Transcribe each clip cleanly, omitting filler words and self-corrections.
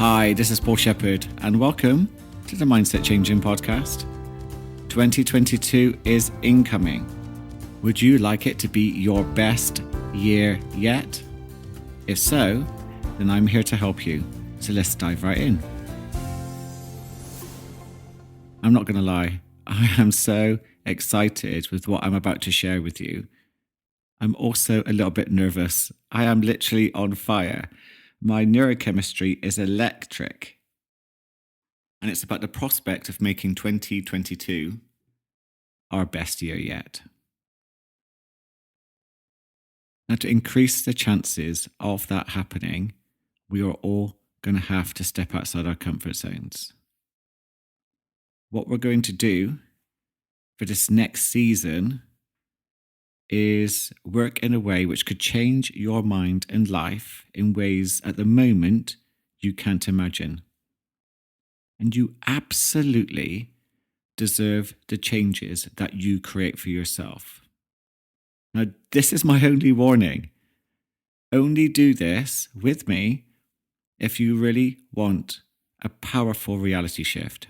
Hi, this is Paul Shepherd, and welcome to the Mindset Changing Podcast. 2022 is incoming. Would you like it to be your best year yet? If so, then I'm here to help you. So let's dive right in. I'm not going to lie, I am so excited with what I'm about to share with you. I'm also a little bit nervous. I am literally on fire. My neurochemistry is electric. And it's about the prospect of making 2022 our best year yet. Now, to increase the chances of that happening, we are all going to have to step outside our comfort zones. What we're going to do for this next season is work in a way which could change your mind and life in ways at the moment you can't imagine. And you absolutely deserve the changes that you create for yourself. Now, this is my only warning. Only do this with me if you really want a powerful reality shift.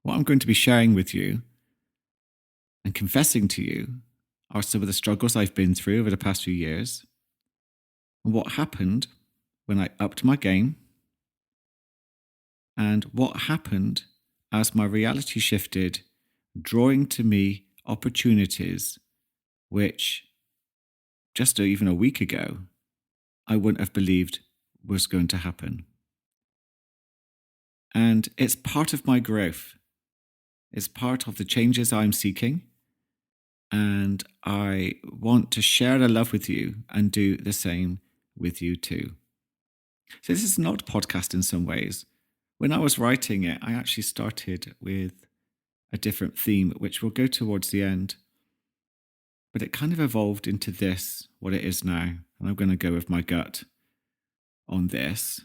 What I'm going to be sharing with you and confessing to you are some of the struggles I've been through over the past few years and what happened when I upped my game and what happened as my reality shifted, drawing to me opportunities which just even a week ago I wouldn't have believed was going to happen. And it's part of my growth. It's part of the changes I'm seeking. And I want to share the love with you and do the same with you too. So this is not a podcast in some ways. When I was writing it, I actually started with a different theme, which we'll go towards the end. But it kind of evolved into this, what it is now. And I'm going to go with my gut on this.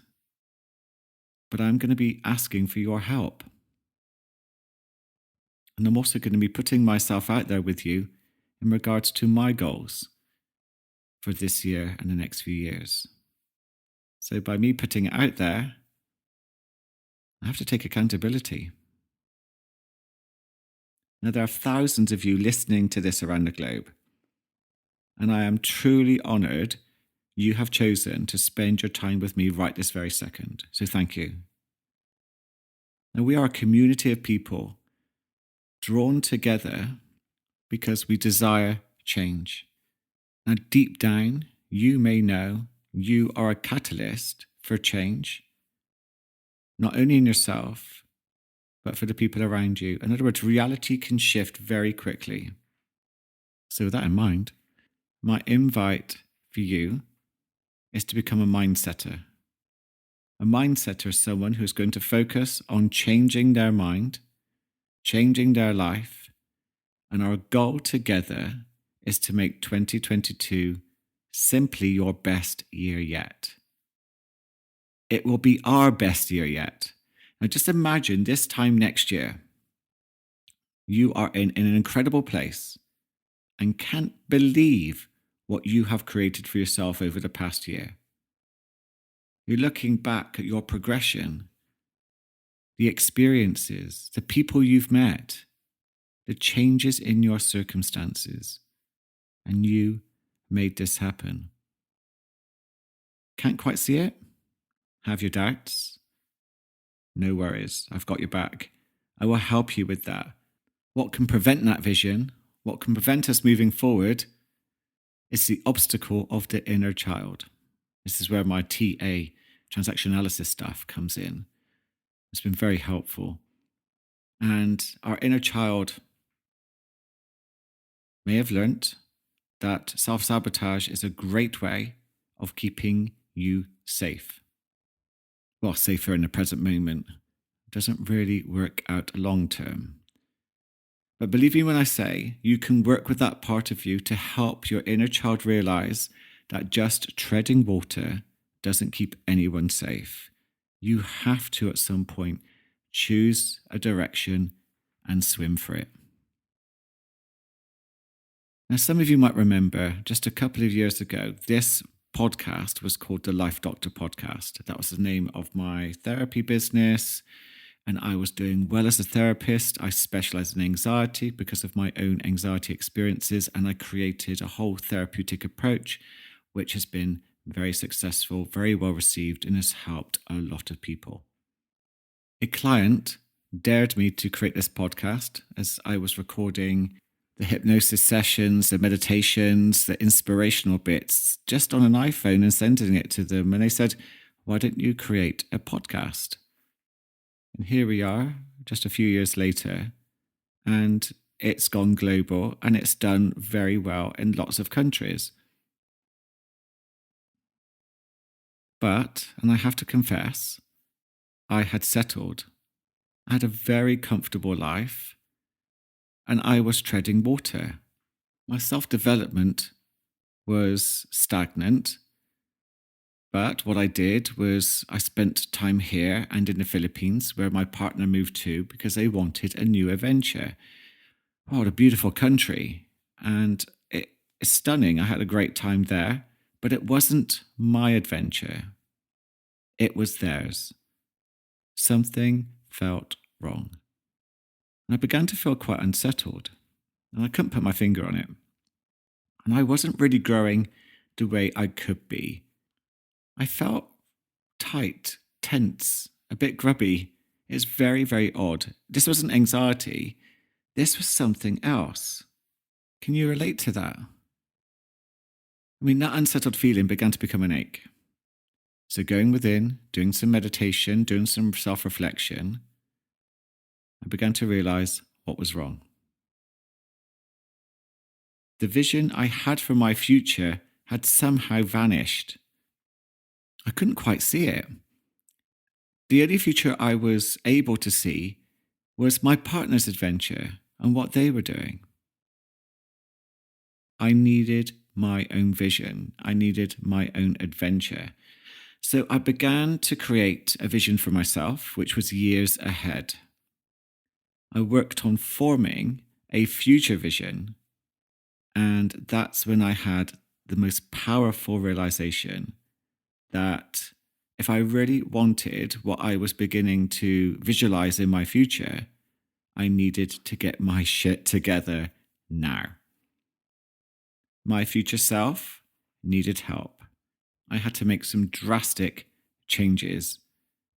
But I'm going to be asking for your help. And I'm also going to be putting myself out there with you in regards to my goals for this year and the next few years. So by me putting it out there, I have to take accountability. Now, there are thousands of you listening to this around the globe, and I am truly honored you have chosen to spend your time with me right this very second. So thank you. Now, we are a community of people drawn together because we desire change. Now, deep down, you may know you are a catalyst for change, not only in yourself, but for the people around you. In other words, reality can shift very quickly. So with that in mind, my invite for you is to become a mindsetter. A mindsetter is someone who's going to focus on changing their mind, changing their life, and our goal together is to make 2022 simply your best year yet. It will be our best year yet. Now just imagine this time next year, you are in an incredible place and can't believe what you have created for yourself over the past year. You're looking back at your progression, the experiences, the people you've met, the changes in your circumstances, and you made this happen. Can't quite see it? Have your doubts? No worries, I've got your back. I will help you with that. What can prevent that vision, what can prevent us moving forward, is the obstacle of the inner child. This is where my TA, transaction analysis stuff, comes in. It's been very helpful. And our inner child may have learnt that self-sabotage is a great way of keeping you safe. Well, safer in the present moment. Doesn't really work out long term. But believe me when I say, you can work with that part of you to help your inner child realize that just treading water doesn't keep anyone safe. You have to, at some point, choose a direction and swim for it. Now, some of you might remember just a couple of years ago, this podcast was called the Life Doctor Podcast. That was the name of my therapy business. And I was doing well as a therapist. I specialized in anxiety because of my own anxiety experiences. And I created a whole therapeutic approach, which has been very successful, very well received, and has helped a lot of people. A client dared me to create this podcast as I was recording the hypnosis sessions, the meditations, the inspirational bits just on an iPhone and sending it to them. And they said, "Why don't you create a podcast?" And here we are, just a few years later, and it's gone global and it's done very well in lots of countries. But, and I have to confess, I had settled. I had a very comfortable life and I was treading water. My self development was stagnant. But what I did was I spent time here and in the Philippines where my partner moved to because they wanted a new adventure. Oh, what a beautiful country. And it's stunning. I had a great time there, but it wasn't my adventure. It was theirs. Something felt wrong. And I began to feel quite unsettled. And I couldn't put my finger on it. And I wasn't really growing the way I could be. I felt tight, tense, a bit grubby. It's very, very odd. This wasn't anxiety. This was something else. Can you relate to that? I mean, that unsettled feeling began to become an ache. So going within, doing some meditation, doing some self-reflection, I began to realize what was wrong. The vision I had for my future had somehow vanished. I couldn't quite see it. The only future I was able to see was my partner's adventure and what they were doing. I needed my own vision. I needed my own adventure. So I began to create a vision for myself, which was years ahead. I worked on forming a future vision, and that's when I had the most powerful realization that if I really wanted what I was beginning to visualize in my future, I needed to get my shit together now. My future self needed help. I had to make some drastic changes,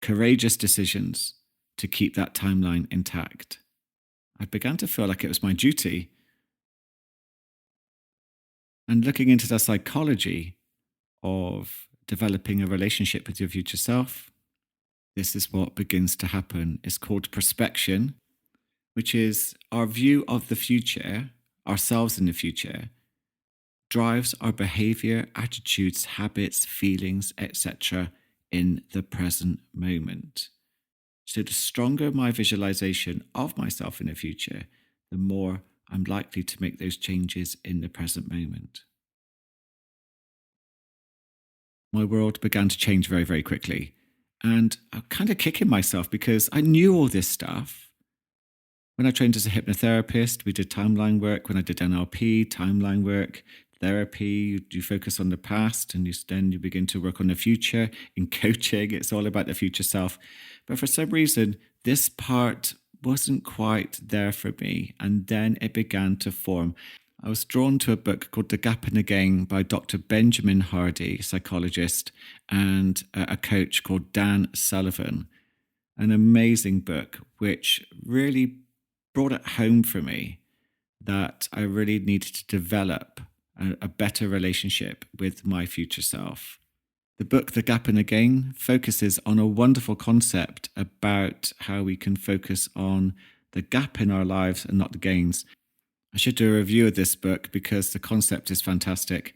courageous decisions to keep that timeline intact. I began to feel like it was my duty. And looking into the psychology of developing a relationship with your future self, this is what begins to happen. It's called prospection, which is our view of the future, ourselves in the future, drives our behavior, attitudes, habits, feelings, etc. in the present moment. So the stronger my visualization of myself in the future, the more I'm likely to make those changes in the present moment. My world began to change very, very quickly. And I'm kind of kicking myself because I knew all this stuff. When I trained as a hypnotherapist, we did timeline work. When I did NLP, timeline work, therapy, you focus on the past and then you begin to work on the future. In coaching, it's all about the future self. But for some reason, this part wasn't quite there for me. And then it began to form. I was drawn to a book called The Gap in the Game by Dr. Benjamin Hardy, psychologist, and a coach called Dan Sullivan. An amazing book, which really brought it home for me that I really needed to develop a better relationship with my future self. The book, The Gap in the Game, focuses on a wonderful concept about how we can focus on the gap in our lives and not the gains. I should do a review of this book because the concept is fantastic.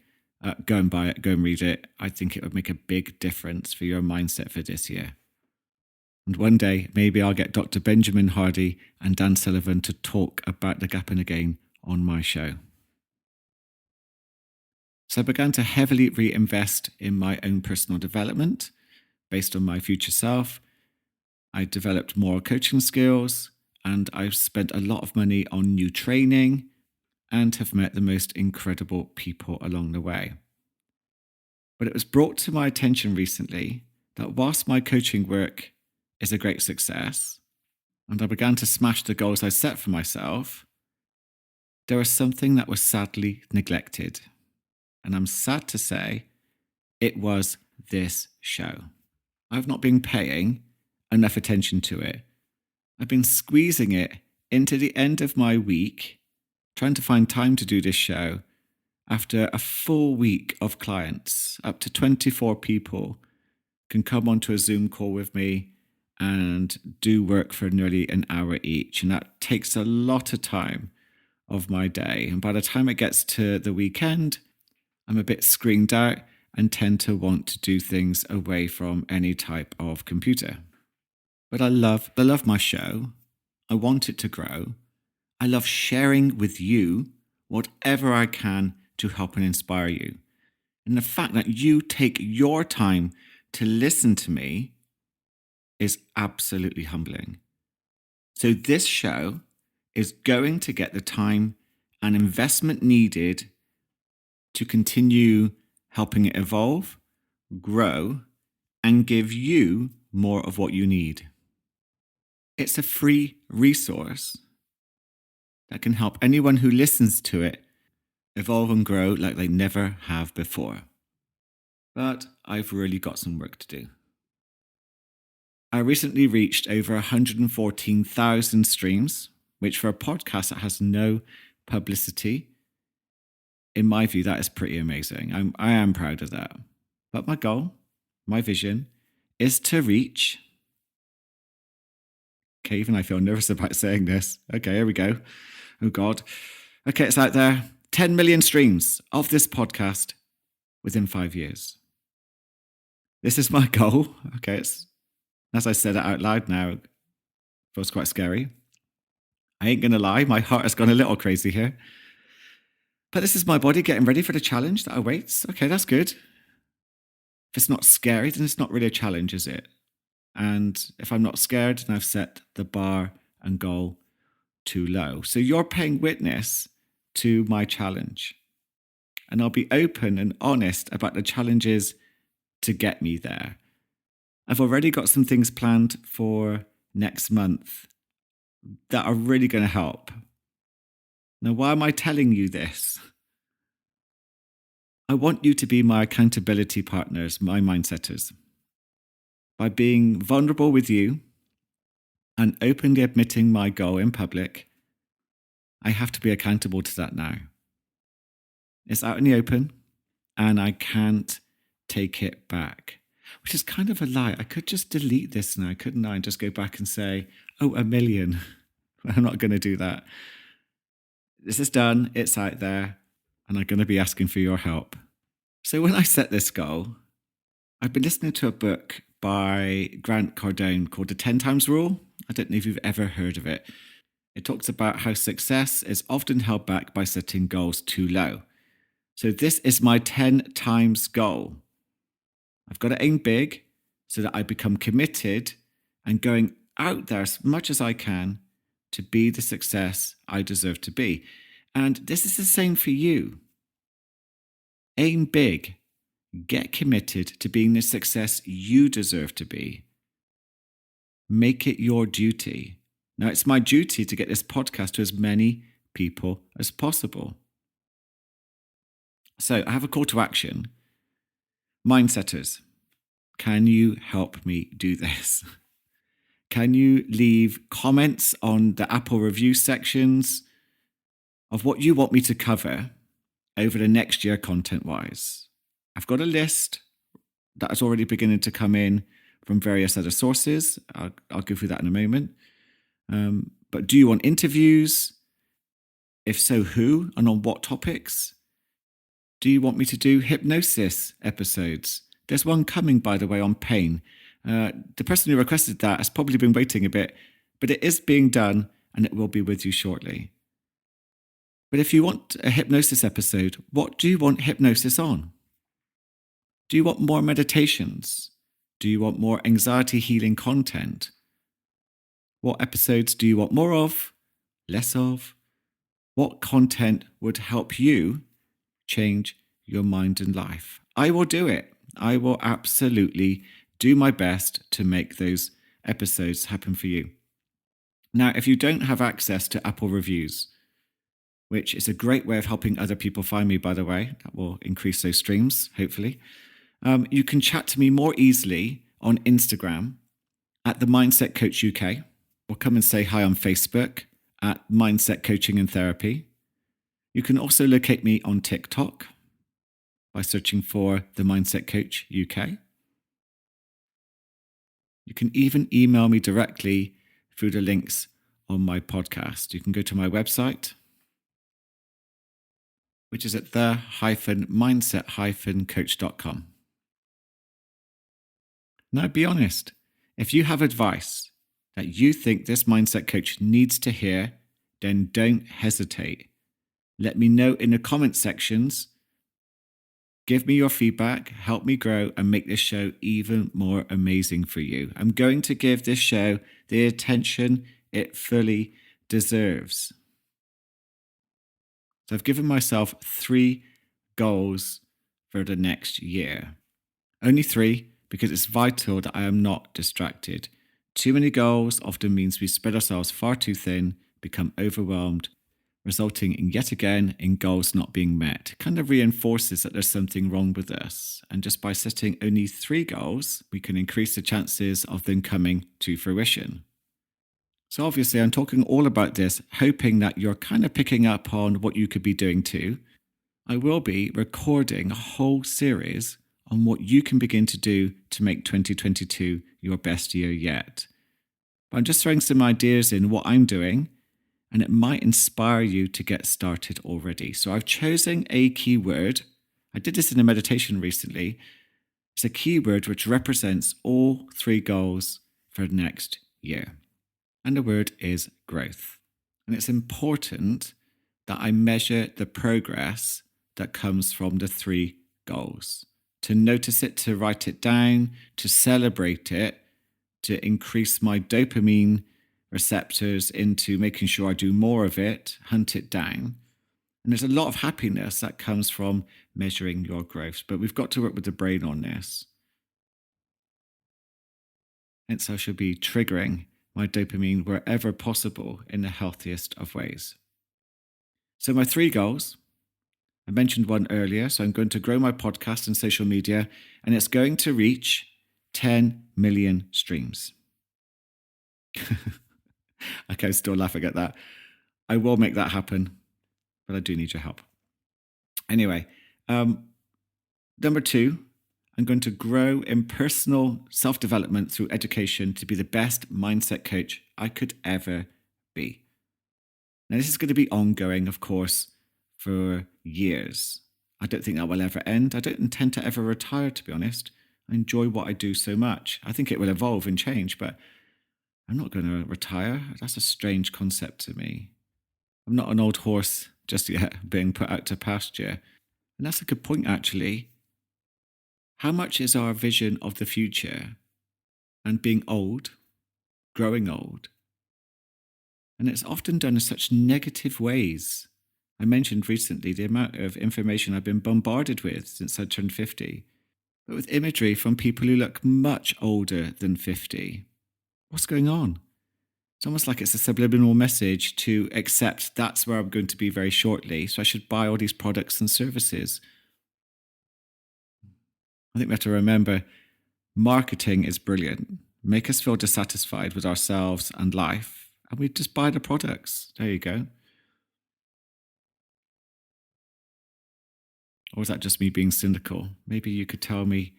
Go and buy it, go and read it. I think it would make a big difference for your mindset for this year. And one day, maybe I'll get Dr. Benjamin Hardy and Dan Sullivan to talk about the gap in the game on my show. So I began to heavily reinvest in my own personal development based on my future self. I developed more coaching skills and I've spent a lot of money on new training and have met the most incredible people along the way. But it was brought to my attention recently that whilst my coaching work is a great success, and I began to smash the goals I set for myself, there was something that was sadly neglected. And I'm sad to say it was this show. I've not been paying enough attention to it. I've been squeezing it into the end of my week, trying to find time to do this show after a full week of clients. Up to 24 people can come onto a Zoom call with me and do work for nearly an hour each. And that takes a lot of time of my day. And by the time it gets to the weekend, I'm a bit screened out and tend to want to do things away from any type of computer. But I love my show. I want it to grow. I love sharing with you whatever I can to help and inspire you. And the fact that you take your time to listen to me is absolutely humbling. So this show is going to get the time and investment needed to continue helping it evolve, grow, and give you more of what you need. It's a free resource that can help anyone who listens to it evolve and grow like they never have before. But I've really got some work to do. I recently reached over 114,000 streams, which for a podcast that has no publicity, in my view, that is pretty amazing. I am proud of that. But my goal, my vision, is to reach... Okay, even I feel nervous about saying this. Okay, here we go. Oh God. Okay, it's out there. 10 million streams of this podcast within 5 years. This is my goal. Okay, as I said it out loud now, it feels quite scary. I ain't going to lie, my heart has gone a little crazy here. But this is my body getting ready for the challenge that awaits. Okay, that's good. If it's not scary, then it's not really a challenge, is it? And if I'm not scared, then I've set the bar and goal too low. So you're paying witness to my challenge. And I'll be open and honest about the challenges to get me there. I've already got some things planned for next month that are really going to help. Now, why am I telling you this? I want you to be my accountability partners, my mindsetters. By being vulnerable with you and openly admitting my goal in public, I have to be accountable to that now. It's out in the open and I can't take it back, which is kind of a lie. I could just delete this now, couldn't I? And just go back and say, 1 million. I'm not going to do that. This is done. It's out there. And I'm going to be asking for your help. So when I set this goal, I've been listening to a book by Grant Cardone called The 10 Times Rule. I don't know if you've ever heard of it. It talks about how success is often held back by setting goals too low. So this is my 10 times goal. I've got to aim big so that I become committed and going out there as much as I can to be the success I deserve to be. And this is the same for you. Aim big. Get committed to being the success you deserve to be. Make it your duty. Now, it's my duty to get this podcast to as many people as possible. So I have a call to action. Mindsetters, can you help me do this? Can you leave comments on the Apple review sections of what you want me to cover over the next year content-wise? I've got a list that is already beginning to come in from various other sources. I'll go through that in a moment. But do you want interviews? If so, who and on what topics? Do you want me to do hypnosis episodes? There's one coming, by the way, on pain. The person who requested that has probably been waiting a bit, but it is being done and it will be with you shortly. But if you want a hypnosis episode, what do you want hypnosis on? Do you want more meditations? Do you want more anxiety healing content? What episodes do you want more of, less of? What content would help you change your mind and life. I will do it. I will absolutely do my best to make those episodes happen for you. Now, if you don't have access to Apple reviews, which is a great way of helping other people find me, by the way, that will increase those streams, hopefully. You can chat to me more easily on Instagram at the Mindset Coach UK, or come and say hi on Facebook at Mindset Coaching and Therapy. You can also locate me on TikTok by searching for the Mindset Coach UK. You can even email me directly through the links on my podcast. You can go to my website, which is at the-mindset-coach.com. Now, be honest. If you have advice that you think this mindset coach needs to hear, then don't hesitate. Let me know in the comment sections. Give me your feedback, help me grow, and make this show even more amazing for you. I'm going to give this show the attention it fully deserves. So I've given myself 3 goals for the next year. Only 3, because it's vital that I am not distracted. Too many goals often means we spread ourselves far too thin, become overwhelmed, resulting in yet again in goals not being met. It kind of reinforces that there's something wrong with us. And just by setting only 3 goals, we can increase the chances of them coming to fruition. So obviously I'm talking all about this, hoping that you're kind of picking up on what you could be doing too. I will be recording a whole series on what you can begin to do to make 2022 your best year yet. But I'm just throwing some ideas in what I'm doing, and it might inspire you to get started already. So I've chosen a keyword. I did this in a meditation recently. It's a keyword which represents all 3 goals for next year. And the word is growth. And it's important that I measure the progress that comes from the 3 goals. To notice it, to write it down, to celebrate it, to increase my dopamine receptors into making sure I do more of it, hunt it down. And there's a lot of happiness that comes from measuring your growth. But we've got to work with the brain on this. Hence, I should be triggering my dopamine wherever possible in the healthiest of ways. So my 3 goals, I mentioned one earlier, so I'm going to grow my podcast and social media, and it's going to reach 10 million streams. Okay, I'm still laughing at that. I will make that happen, but I do need your help. Anyway, number 2, I'm going to grow in personal self-development through education to be the best mindset coach I could ever be. Now, this is going to be ongoing, of course, for years. I don't think that will ever end. I don't intend to ever retire, to be honest. I enjoy what I do so much. I think it will evolve and change, but I'm not going to retire. That's a strange concept to me. I'm not an old horse just yet being put out to pasture. And that's a good point, actually. How much is our vision of the future and being old, growing old? And it's often done in such negative ways. I mentioned recently the amount of information I've been bombarded with since I turned 50, but with imagery from people who look much older than 50. What's going on? It's almost like it's a subliminal message to accept that's where I'm going to be very shortly, so I should buy all these products and services. I think we have to remember marketing is brilliant. Make us feel dissatisfied with ourselves and life, and we just buy the products. There you go. Or is that just me being cynical? Maybe you could tell me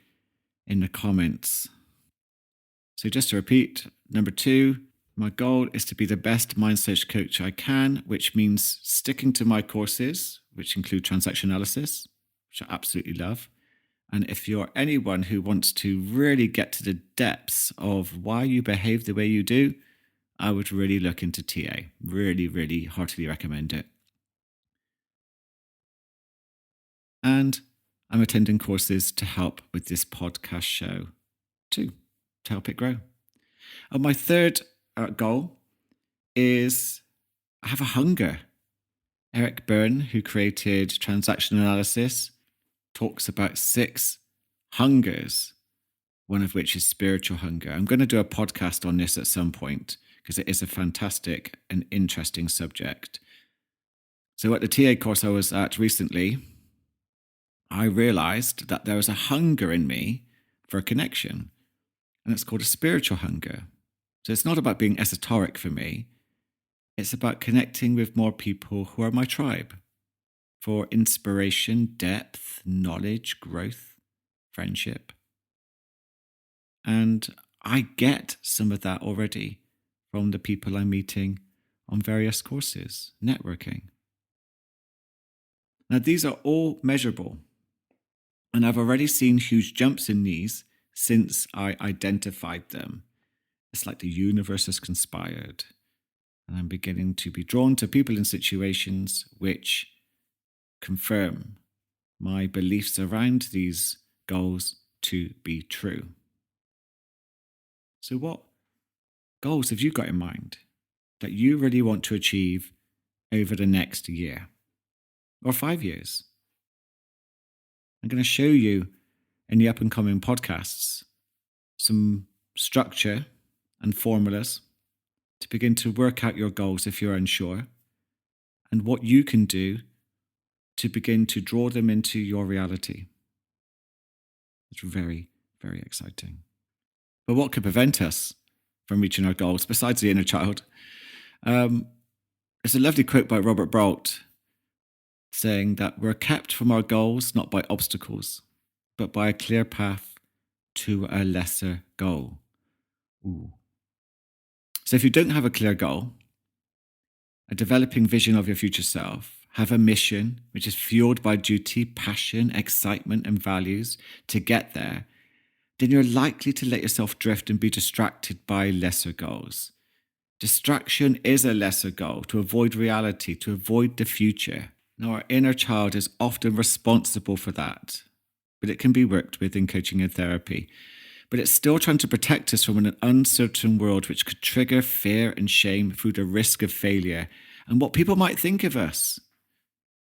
in the comments. So just to repeat, number 2, my goal is to be the best mindset coach I can, which means sticking to my courses, which include transaction analysis, which I absolutely love. And if you're anyone who wants to really get to the depths of why you behave the way you do, I would really look into TA. Really, really heartily recommend it. And I'm attending courses to help with this podcast show too, to help it grow. And my 3rd goal is I have a hunger. Eric Byrne, who created transaction analysis, talks about 6 hungers, one of which is spiritual hunger. I'm going to do a podcast on this at some point because it is a fantastic and interesting subject. So at the TA course I was at recently, I realized that there was a hunger in me for a connection, and it's called a spiritual hunger. So it's not about being esoteric for me. It's about connecting with more people who are my tribe for inspiration, depth, knowledge, growth, friendship. And I get some of that already from the people I'm meeting on various courses, networking. Now, these are all measurable, and I've already seen huge jumps in these since I identified them. It's like the universe has conspired, and I'm beginning to be drawn to people and situations which confirm my beliefs around these goals to be true. So what goals have you got in mind that you really want to achieve over the next year or 5 years? I'm going to show you in the up and coming podcasts some structure and formulas to begin to work out your goals if you're unsure, and what you can do to begin to draw them into your reality. It's very, very exciting. But what could prevent us from reaching our goals besides the inner child? There's a lovely quote by Robert Brault saying that we're kept from our goals not by obstacles, but by a clear path to a lesser goal. Ooh. So if you don't have a clear goal, a developing vision of your future self, have a mission which is fueled by duty, passion, excitement, and values to get there, then you're likely to let yourself drift and be distracted by lesser goals. Distraction is a lesser goal to avoid reality, to avoid the future. Now, our inner child is often responsible for that, but it can be worked with in coaching and therapy. But it's still trying to protect us from an uncertain world which could trigger fear and shame through the risk of failure and what people might think of us.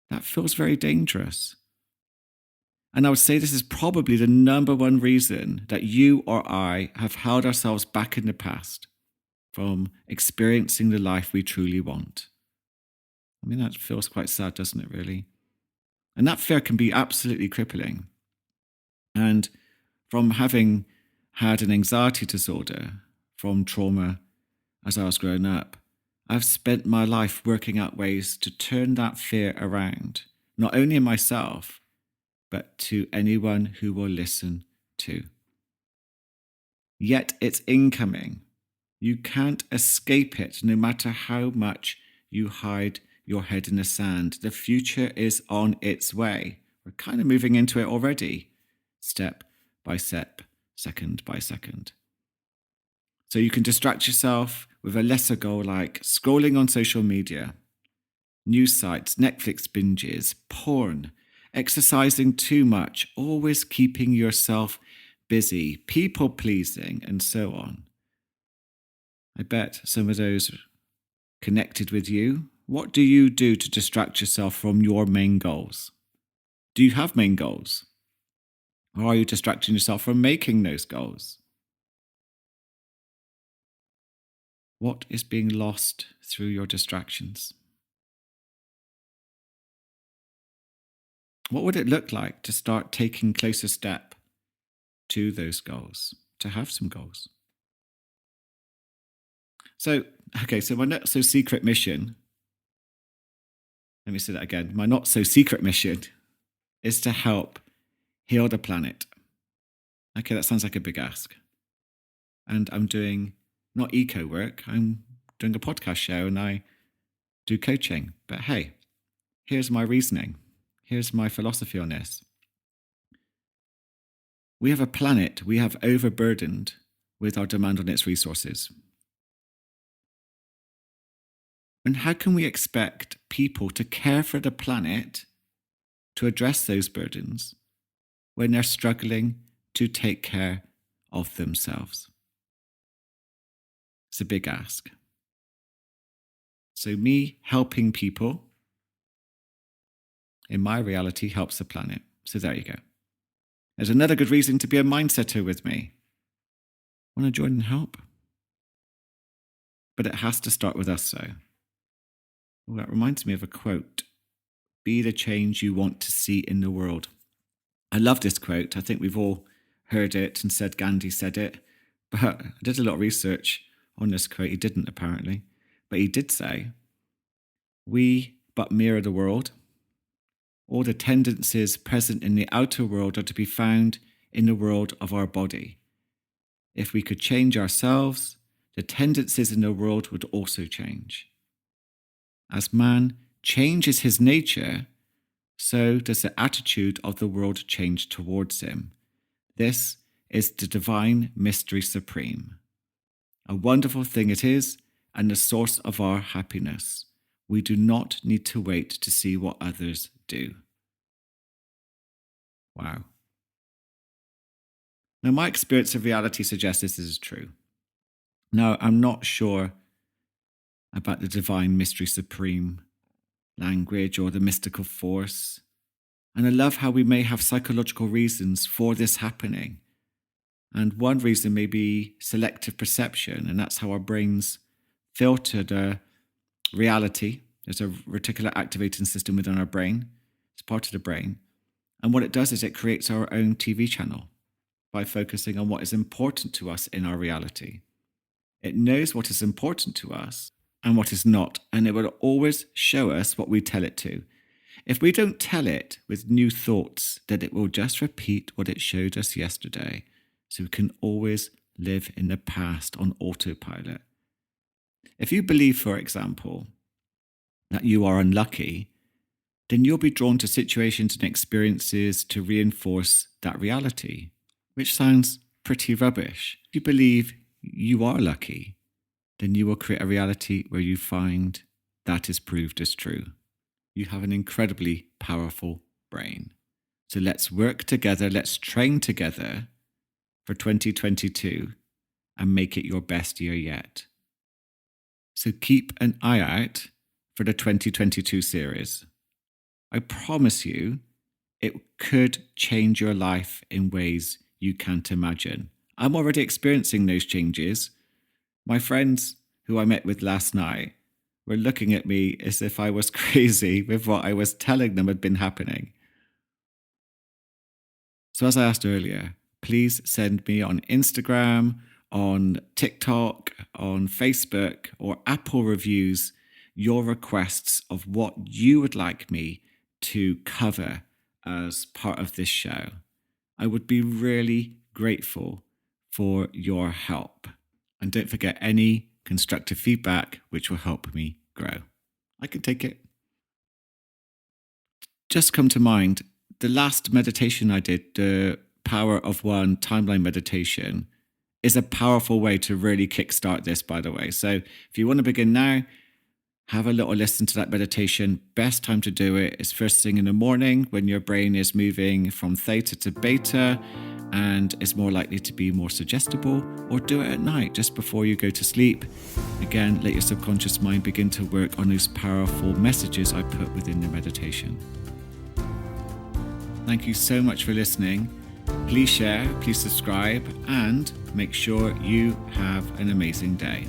That feels very dangerous. And I would say this is probably the number one reason that you or I have held ourselves back in the past from experiencing the life we truly want. I mean, that feels quite sad, doesn't it, really? And that fear can be absolutely crippling. And from having had an anxiety disorder from trauma as I was growing up, I've spent my life working out ways to turn that fear around, not only in myself, but to anyone who will listen to. Yet it's incoming. You can't escape it, no matter how much you hide your head in the sand. The future is on its way. We're kind of moving into it already, step by step, second by second. So you can distract yourself with a lesser goal like scrolling on social media, news sites, Netflix binges, porn, exercising too much, always keeping yourself busy, people pleasing, and so on. I bet some of those connected with you. What do you do to distract yourself from your main goals? Do you have main goals? Or are you distracting yourself from making those goals? What is being lost through your distractions? What would it look like to start taking closer step to those goals, to have some goals? So my not so secret mission, let me say that again. My not so secret mission is to help heal the planet. Okay, that sounds like a big ask. And I'm doing not eco work, I'm doing a podcast show and I do coaching. But hey, here's my reasoning. Here's my philosophy on this. We have a planet we have overburdened with our demand on its resources. And how can we expect people to care for the planet to address those burdens when they're struggling to take care of themselves? It's a big ask. So me helping people in my reality helps the planet. So there you go. There's another good reason to be a mindsetter with me. Want to join and help? But it has to start with us, though. Well, that reminds me of a quote. Be the change you want to see in the world. I love this quote. I think we've all heard it and said Gandhi said it. But I did a lot of research on this quote. He didn't, apparently. But he did say, we but mirror the world. All the tendencies present in the outer world are to be found in the world of our body. If we could change ourselves, the tendencies in the world would also change. As man changes his nature, so does the attitude of the world change towards him. This is the divine mystery supreme. A wonderful thing it is, and the source of our happiness. We do not need to wait to see what others do. Wow. Now, my experience of reality suggests this is true. Now, I'm not sure about the divine mystery supreme language or the mystical force. And I love how we may have psychological reasons for this happening. And one reason may be selective perception, and that's how our brains filter the reality. There's a reticular activating system within our brain. It's part of the brain. And what it does is it creates our own TV channel by focusing on what is important to us in our reality. It knows what is important to us and what is not, and it will always show us what we tell it to. If we don't tell it with new thoughts, then it will just repeat what it showed us yesterday. So we can always live in the past on autopilot. If you believe, for example, that you are unlucky, then you'll be drawn to situations and experiences to reinforce that reality, which sounds pretty rubbish. If you believe you are lucky, then you will create a reality where you find that is proved as true. You have an incredibly powerful brain. So let's work together, let's train together for 2022 and make it your best year yet. So keep an eye out for the 2022 series. I promise you, it could change your life in ways you can't imagine. I'm already experiencing those changes. My friends who I met with last night were looking at me as if I was crazy with what I was telling them had been happening. So as I asked earlier, please send me on Instagram, on TikTok, on Facebook, or Apple reviews your requests of what you would like me to cover as part of this show. I would be really grateful for your help. And don't forget any constructive feedback, which will help me grow. I can take it. Just come to mind, the last meditation I did, the Power of One timeline meditation, is a powerful way to really kickstart this, by the way. So if you want to begin now, have a little listen to that meditation. Best time to do it is first thing in the morning when your brain is moving from theta to beta and is more likely to be more suggestible, or do it at night just before you go to sleep. Again, let your subconscious mind begin to work on those powerful messages I put within the meditation. Thank you so much for listening. Please share, please subscribe, and make sure you have an amazing day.